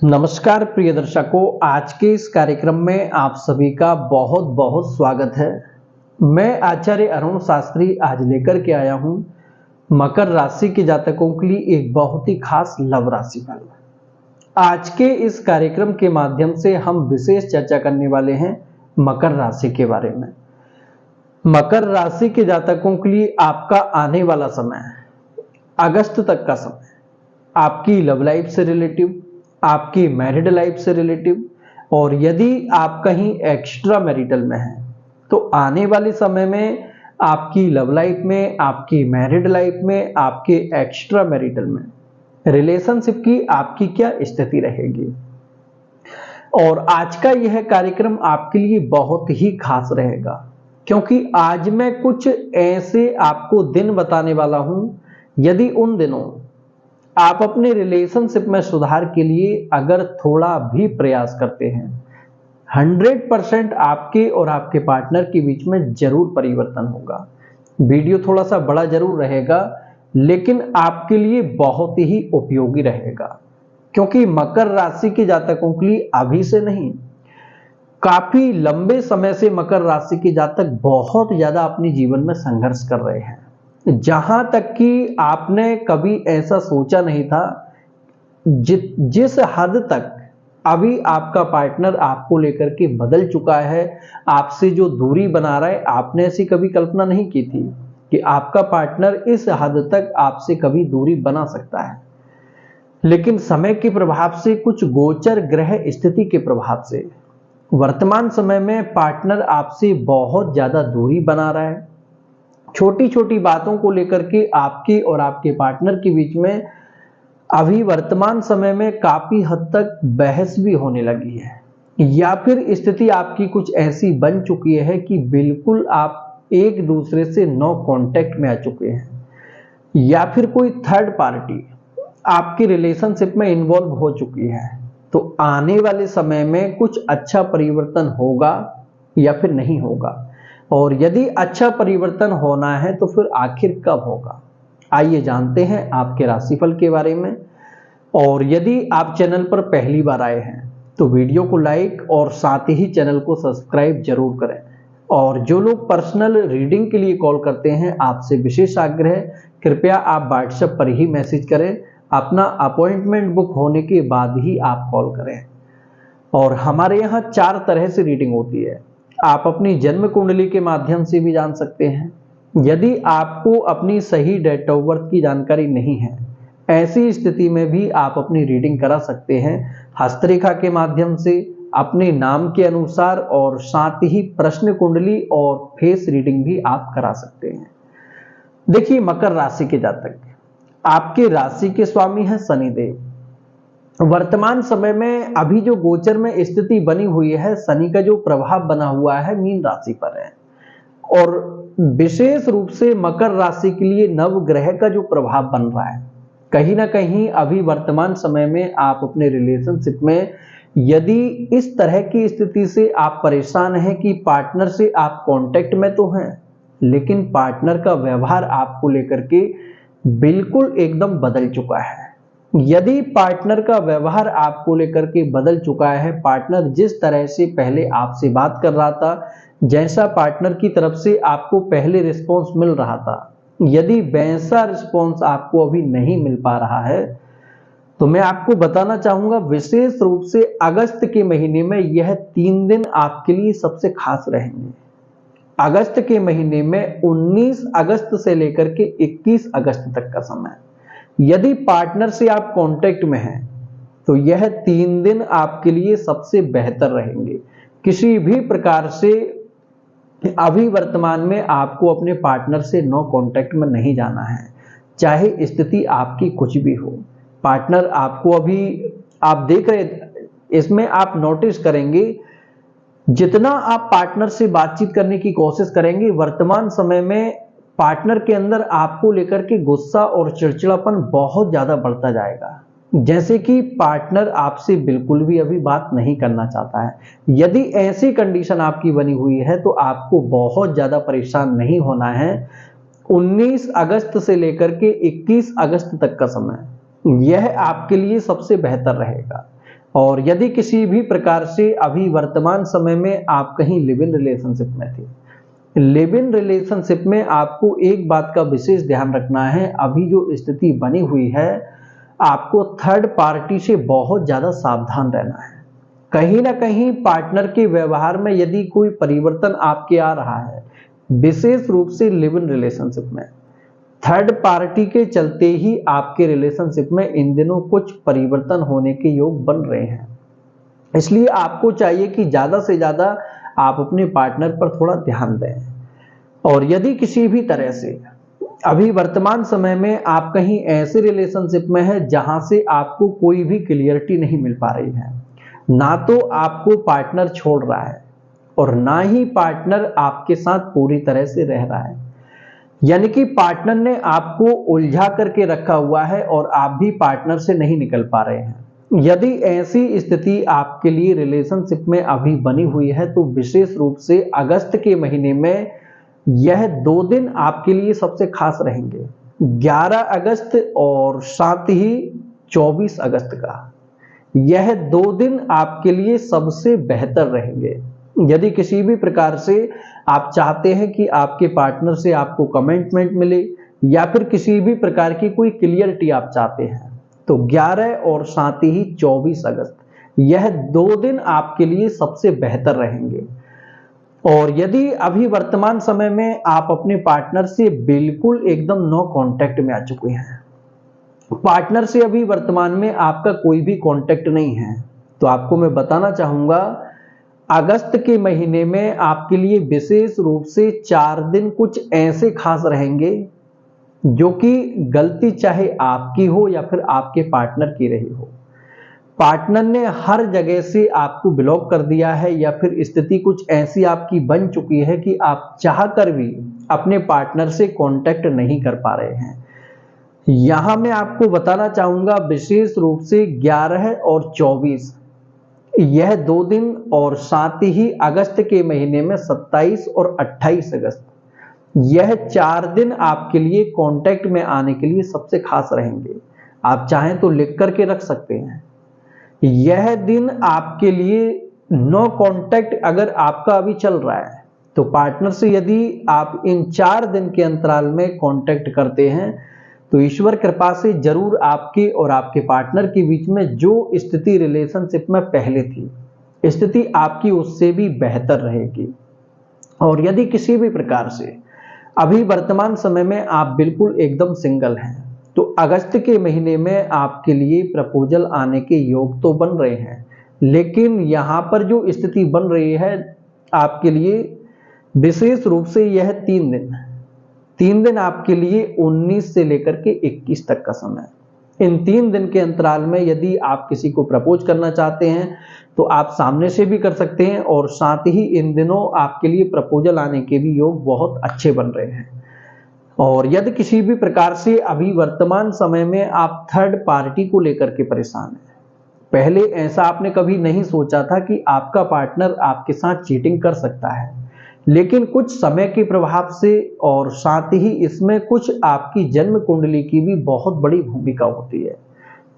नमस्कार प्रिय दर्शकों, आज के इस कार्यक्रम में आप सभी का बहुत बहुत स्वागत है। मैं आचार्य अरुण शास्त्री आज लेकर के आया हूं मकर राशि के जातकों के लिए एक बहुत ही खास लव राशि फल। आज के इस कार्यक्रम के माध्यम से हम विशेष चर्चा करने वाले हैं मकर राशि के बारे में। मकर राशि के जातकों के लिए आपका आने वाला समय, अगस्त तक का समय, आपकी लव लाइफ से रिलेटिव, आपकी मैरिड लाइफ से रिलेटिव, और यदि आप कहीं एक्स्ट्रा मैरिटल में हैं तो आने वाले समय में आपकी लव लाइफ में, आपकी मैरिड लाइफ में, आपके एक्स्ट्रा मैरिटल में रिलेशनशिप की आपकी क्या स्थिति रहेगी। और आज का यह कार्यक्रम आपके लिए बहुत ही खास रहेगा, क्योंकि आज मैं कुछ ऐसे आपको दिन बताने वाला हूं, यदि उन दिनों आप अपने रिलेशनशिप में सुधार के लिए अगर थोड़ा भी प्रयास करते हैं, 100% आपके और आपके पार्टनर के बीच में जरूर परिवर्तन होगा। वीडियो थोड़ा सा बड़ा जरूर रहेगा, लेकिन आपके लिए बहुत ही उपयोगी रहेगा, क्योंकि मकर राशि के जातकों के लिए अभी से नहीं, काफी लंबे समय से मकर राशि के जातक बहुत ज्यादा अपने जीवन में संघर्ष कर रहे हैं। जहां तक कि आपने कभी ऐसा सोचा नहीं था, जिस हद तक अभी आपका पार्टनर आपको लेकर के बदल चुका है, आपसे जो दूरी बना रहा है, आपने ऐसी कभी कल्पना नहीं की थी कि आपका पार्टनर इस हद तक आपसे कभी दूरी बना सकता है। लेकिन समय के प्रभाव से, कुछ गोचर ग्रह स्थिति के प्रभाव से वर्तमान समय में पार्टनर आपसे बहुत ज्यादा दूरी बना रहा है। छोटी छोटी बातों को लेकर के आपके और आपके पार्टनर के बीच में अभी वर्तमान समय में काफी हद तक बहस भी होने लगी है, या फिर स्थिति आपकी कुछ ऐसी बन चुकी है कि बिल्कुल आप एक दूसरे से नो कांटेक्ट में आ चुके हैं, या फिर कोई थर्ड पार्टी आपके रिलेशनशिप में इन्वॉल्व हो चुकी है। तो आने वाले समय में कुछ अच्छा परिवर्तन होगा या फिर नहीं होगा, और यदि अच्छा परिवर्तन होना है तो फिर आखिर कब होगा। आइए जानते हैं आपके राशिफल के बारे में। और यदि आप चैनल पर पहली बार आए हैं तो वीडियो को लाइक और साथ ही चैनल को सब्सक्राइब जरूर करें। और जो लोग पर्सनल रीडिंग के लिए कॉल करते हैं, आपसे विशेष आग्रह, कृपया आप व्हाट्सएप पर ही मैसेज करें। अपना अपॉइंटमेंट बुक होने के बाद ही आप कॉल करें। और हमारे यहाँ 4 तरह से रीडिंग होती है। आप अपनी जन्म कुंडली के माध्यम से भी जान सकते हैं। यदि आपको अपनी सही डेट ऑफ बर्थ की जानकारी नहीं है, ऐसी स्थिति में भी आप अपनी रीडिंग करा सकते हैं हस्तरेखा के माध्यम से, अपने नाम के अनुसार, और साथ ही प्रश्न कुंडली और फेस रीडिंग भी आप करा सकते हैं। देखिए, मकर राशि के जातक, आपके राशि के स्वामी हैं शनिदेव। वर्तमान समय में अभी जो गोचर में स्थिति बनी हुई है, शनि का जो प्रभाव बना हुआ है मीन राशि पर है, और विशेष रूप से मकर राशि के लिए नव ग्रह का जो प्रभाव बन रहा है, कहीं ना कहीं अभी वर्तमान समय में आप अपने रिलेशनशिप में यदि इस तरह की स्थिति से आप परेशान हैं कि पार्टनर से आप कांटेक्ट में तो हैं, लेकिन पार्टनर का व्यवहार आपको लेकर के बिल्कुल एकदम बदल चुका है। यदि पार्टनर का व्यवहार आपको लेकर के बदल चुका है, पार्टनर जिस तरह से पहले आपसे बात कर रहा था, जैसा पार्टनर की तरफ से आपको पहले रिस्पॉन्स मिल रहा था, यदि वैसा रिस्पॉन्स आपको अभी नहीं मिल पा रहा है, तो मैं आपको बताना चाहूंगा, विशेष रूप से अगस्त के महीने में यह 3 दिन आपके लिए सबसे खास रहेंगे। अगस्त के महीने में 19 अगस्त से लेकर के 21 अगस्त तक का समय, यदि पार्टनर से आप कांटेक्ट में हैं तो यह 3 दिन आपके लिए सबसे बेहतर रहेंगे। किसी भी प्रकार से अभी वर्तमान में आपको अपने पार्टनर से नो कांटेक्ट में नहीं जाना है, चाहे स्थिति आपकी कुछ भी हो। पार्टनर आपको अभी, आप देख रहे, इसमें आप नोटिस करेंगे, जितना आप पार्टनर से बातचीत करने की कोशिश करेंगे, वर्तमान समय में पार्टनर के अंदर आपको लेकर के गुस्सा और चिड़चिड़ापन बहुत ज्यादा बढ़ता जाएगा, जैसे कि पार्टनर आपसे बिल्कुल भी अभी बात नहीं करना चाहता है। यदि ऐसी कंडीशन आपकी बनी हुई है तो आपको बहुत ज्यादा परेशान नहीं होना है। 19 अगस्त से लेकर के 21 अगस्त तक का समय, यह आपके लिए सबसे बेहतर रहेगा। और यदि किसी भी प्रकार से अभी वर्तमान समय में आप कहीं लिव इन रिलेशनशिप में थे, लिव इन रिलेशनशिप में आपको एक बात का विशेष ध्यान रखना है। अभी जो स्थिति बनी हुई है, आपको थर्ड पार्टी से बहुत ज्यादा सावधान रहना है। कहीं ना कहीं पार्टनर के व्यवहार में यदि कोई परिवर्तन आपके आ रहा है, विशेष रूप से लिव इन रिलेशनशिप में, थर्ड पार्टी के चलते ही आपके रिलेशनशिप में इन दिनों कुछ परिवर्तन होने के योग बन रहे हैं। इसलिए आपको चाहिए कि ज्यादा से ज्यादा आप अपने पार्टनर पर थोड़ा ध्यान दें। और यदि किसी भी तरह से अभी वर्तमान समय में आप कहीं ऐसे रिलेशनशिप में हैं जहां से आपको कोई भी क्लियरिटी नहीं मिल पा रही है, ना तो आपको पार्टनर छोड़ रहा है और ना ही पार्टनर आपके साथ पूरी तरह से रह रहा है, यानी कि पार्टनर ने आपको उलझा करके रखा हुआ है और आप भी पार्टनर से नहीं निकल पा रहे हैं। यदि ऐसी स्थिति आपके लिए रिलेशनशिप में अभी बनी हुई है तो विशेष रूप से अगस्त के महीने में यह 2 दिन आपके लिए सबसे खास रहेंगे, 11 अगस्त और साथ ही 24 अगस्त का। यह 2 दिन आपके लिए सबसे बेहतर रहेंगे। यदि किसी भी प्रकार से आप चाहते हैं कि आपके पार्टनर से आपको कमिटमेंट मिले या फिर किसी भी प्रकार की कोई क्लियरिटी आप चाहते हैं, तो 11 और साथ ही 24 अगस्त यह 2 दिन आपके लिए सबसे बेहतर रहेंगे। और यदि अभी वर्तमान समय में आप अपने पार्टनर से बिल्कुल एकदम नो कांटेक्ट में आ चुके हैं, पार्टनर से अभी वर्तमान में आपका कोई भी कांटेक्ट नहीं है, तो आपको मैं बताना चाहूंगा अगस्त के महीने में आपके लिए विशेष रूप से 4 दिन कुछ ऐसे खास रहेंगे जो कि गलती चाहे आपकी हो या फिर आपके पार्टनर की रही हो। पार्टनर ने हर जगह से आपको ब्लॉक कर दिया है या फिर स्थिति कुछ ऐसी आपकी बन चुकी है कि आप चाहकर भी अपने पार्टनर से कांटेक्ट नहीं कर पा रहे हैं। यहां मैं आपको बताना चाहूंगा विशेष रूप से 11 और 24 यह 2 दिन और साथ ही अगस्त के महीने में 27 और 28 अगस्त यह 4 दिन आपके लिए कांटेक्ट में आने के लिए सबसे खास रहेंगे। आप चाहें तो लिख करके रख सकते हैं। यह दिन आपके लिए नो कांटेक्ट अगर आपका अभी चल रहा है तो पार्टनर से यदि आप इन 4 दिन के अंतराल में कांटेक्ट करते हैं तो ईश्वर कृपा से जरूर आपके और आपके पार्टनर के बीच में जो स्थिति रिलेशनशिप में पहले थी, स्थिति आपकी उससे भी बेहतर रहेगी। और यदि किसी भी प्रकार से अभी वर्तमान समय में आप बिल्कुल एकदम सिंगल हैं तो अगस्त के महीने में आपके लिए प्रपोजल आने के योग तो बन रहे हैं, लेकिन यहां पर जो स्थिति बन रही है आपके लिए विशेष रूप से यह 3 दिन आपके लिए 19 से लेकर के 21 तक का समय। इन 3 दिन के अंतराल में यदि आप किसी को प्रपोज करना चाहते हैं तो आप सामने से भी कर सकते हैं और साथ ही इन दिनों आपके लिए प्रपोजल आने के भी योग बहुत अच्छे बन रहे हैं। और यदि किसी भी प्रकार से अभी वर्तमान समय में आप थर्ड पार्टी को लेकर के परेशान हैं, पहले ऐसा आपने कभी नहीं सोचा था कि आपका पार्टनर आपके साथ चीटिंग कर सकता है, लेकिन कुछ समय के प्रभाव से और साथ ही इसमें कुछ आपकी जन्म कुंडली की भी बहुत बड़ी भूमिका होती है।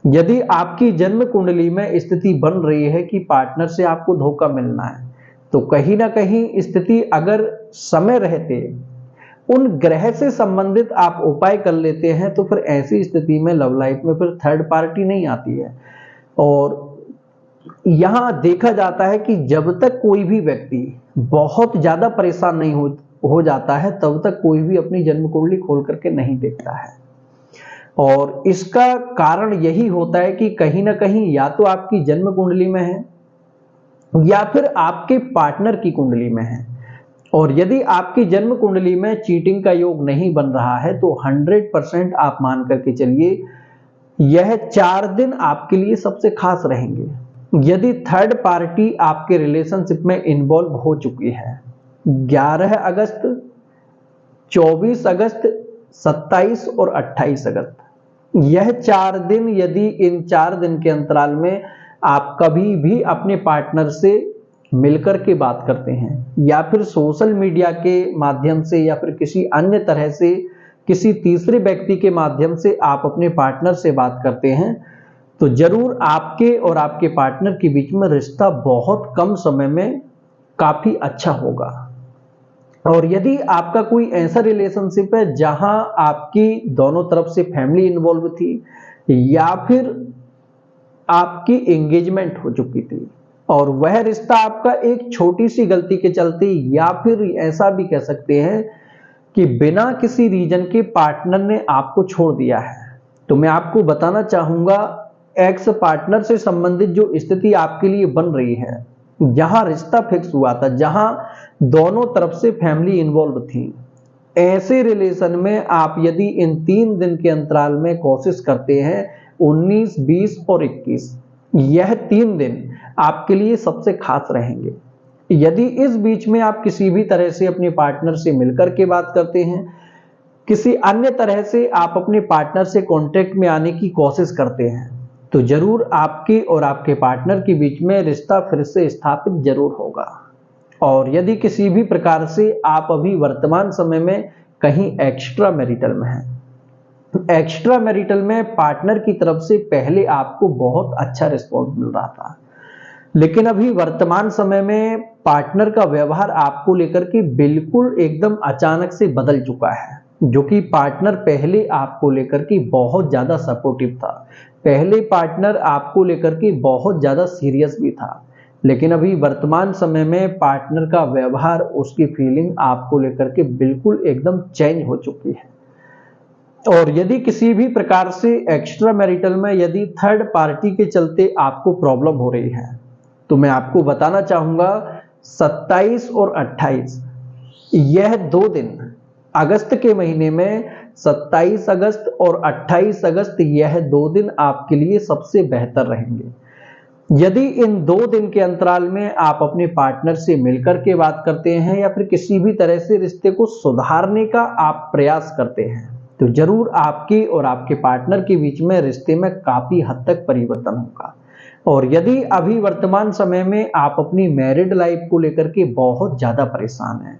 यदि आपकी जन्म कुंडली में स्थिति बन रही है कि पार्टनर से आपको धोखा मिलना है, तो कहीं ना कहीं स्थिति अगर समय रहते उन ग्रह से संबंधित आप उपाय कर लेते हैं तो फिर ऐसी स्थिति में लव लाइफ में फिर थर्ड पार्टी नहीं आती है। और यहां देखा जाता है कि जब तक कोई भी व्यक्ति बहुत ज्यादा परेशान नहीं हो जाता है तब तक कोई भी अपनी जन्म कुंडली खोल करके नहीं देखता है। और इसका कारण यही होता है कि कहीं ना कहीं या तो आपकी जन्म कुंडली में है या फिर आपके पार्टनर की कुंडली में है। और यदि आपकी जन्म कुंडली में चीटिंग का योग नहीं बन रहा है तो 100% आप मान करके चलिए यह 4 दिन आपके लिए सबसे खास रहेंगे। यदि थर्ड पार्टी आपके रिलेशनशिप में इन्वॉल्व हो चुकी है 11 अगस्त, 24 अगस्त, 27 और 28 अगस्त, यह 4 दिन यदि इन 4 दिन के अंतराल में आप कभी भी अपने पार्टनर से मिलकर के बात करते हैं या फिर सोशल मीडिया के माध्यम से या फिर किसी अन्य तरह से किसी तीसरे व्यक्ति के माध्यम से आप अपने पार्टनर से बात करते हैं तो जरूर आपके और आपके पार्टनर के बीच में रिश्ता बहुत कम समय में काफी अच्छा होगा। और यदि आपका कोई ऐसा रिलेशनशिप है जहां आपकी दोनों तरफ से फैमिली इन्वॉल्व थी या फिर आपकी एंगेजमेंट हो चुकी थी और वह रिश्ता आपका एक छोटी सी गलती के चलते या फिर ऐसा भी कह सकते हैं कि बिना किसी रीजन के पार्टनर ने आपको छोड़ दिया है, तो मैं आपको बताना चाहूंगा एक्स पार्टनर से संबंधित जो स्थिति आपके लिए बन रही है, जहां रिश्ता फिक्स हुआ था, जहां दोनों तरफ से फैमिली इन्वॉल्व थी, ऐसे रिलेशन में आप यदि इन 3 दिन के अंतराल में कोशिश करते हैं 19, 20 और 21, यह 3 दिन आपके लिए सबसे खास रहेंगे। यदि इस बीच में आप किसी भी तरह से अपने पार्टनर से मिलकर के बात करते हैं, किसी अन्य तरह से आप अपने पार्टनर से कांटेक्ट में आने की कोशिश करते हैं, तो जरूर आपके और आपके पार्टनर के बीच में रिश्ता फिर से स्थापित जरूर होगा। और यदि किसी भी प्रकार से आप अभी वर्तमान समय में कहीं एक्स्ट्रा मैरिटल में हैं, तो एक्स्ट्रा मैरिटल में पार्टनर की तरफ से पहले आपको बहुत अच्छा रिस्पॉन्स मिल रहा था, लेकिन अभी वर्तमान समय में पार्टनर का व्यवहार आपको लेकर के बिल्कुल एकदम अचानक से बदल चुका है। जो कि पार्टनर पहले आपको लेकर के बहुत ज्यादा सपोर्टिव था, पहले पार्टनर आपको लेकर के बहुत ज्यादा सीरियस भी था, लेकिन अभी वर्तमान समय में पार्टनर का व्यवहार, उसकी फीलिंग आपको लेकर के बिल्कुल एकदम चेंज हो चुकी है। और यदि किसी भी प्रकार से एक्स्ट्रा मैरिटल में यदि थर्ड पार्टी के चलते आपको प्रॉब्लम हो रही है, तो मैं आपको बताना चाहूंगा 27 और 28 यह 2 दिन अगस्त के महीने में, 27 अगस्त और 28 अगस्त यह 2 दिन आपके लिए सबसे बेहतर रहेंगे। यदि इन 2 दिन के अंतराल में आप अपने पार्टनर से मिलकर के बात करते हैं या फिर किसी भी तरह से रिश्ते को सुधारने का आप प्रयास करते हैं, तो जरूर आपके और आपके पार्टनर के बीच में रिश्ते में काफी हद तक परिवर्तन होगा। और यदि अभी वर्तमान समय में आप अपनी मैरिड लाइफ को लेकर के बहुत ज्यादा परेशान हैं,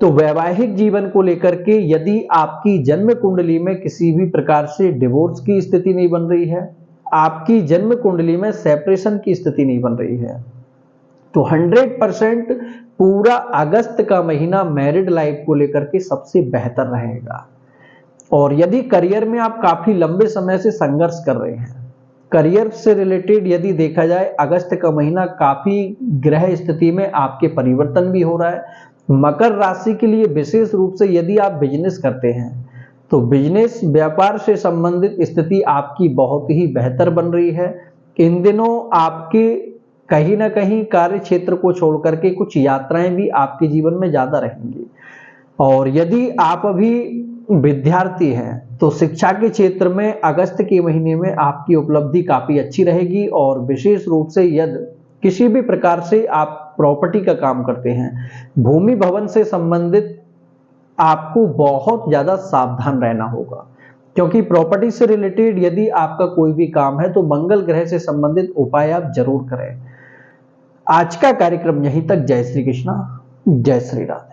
तो वैवाहिक जीवन को लेकर के यदि आपकी जन्म कुंडली में किसी भी प्रकार से डिवोर्स की स्थिति नहीं बन रही है, आपकी जन्म कुंडली में सेपरेशन की स्थिति नहीं बन रही है, तो 100% पूरा अगस्त का महीना मैरिड लाइफ को लेकर के सबसे बेहतर रहेगा। और यदि करियर में आप काफी लंबे समय से संघर्ष कर रहे हैं, करियर से रिलेटेड यदि देखा जाए, अगस्त का महीना काफी ग्रह स्थिति में आपके परिवर्तन भी हो रहा है। मकर राशि के लिए विशेष रूप से यदि आप बिजनेस करते हैं, तो बिजनेस व्यापार से संबंधित स्थिति आपकी बहुत ही बेहतर बन रही है। इन दिनों आपके कहीं ना कहीं कार्य क्षेत्र को छोड़ करके कुछ यात्राएं भी आपके जीवन में ज्यादा रहेंगी। और यदि आप अभी विद्यार्थी हैं, तो शिक्षा के क्षेत्र में अगस्त के महीने में आपकी उपलब्धि काफी अच्छी रहेगी। और विशेष रूप से यदि किसी भी प्रकार से आप प्रॉपर्टी का काम करते हैं, भूमि भवन से संबंधित आपको बहुत ज्यादा सावधान रहना होगा, क्योंकि प्रॉपर्टी से रिलेटेड यदि आपका कोई भी काम है तो मंगल ग्रह से संबंधित उपाय आप जरूर करें। आज का कार्यक्रम यहीं तक। जय श्री कृष्णा, जय श्री राधे।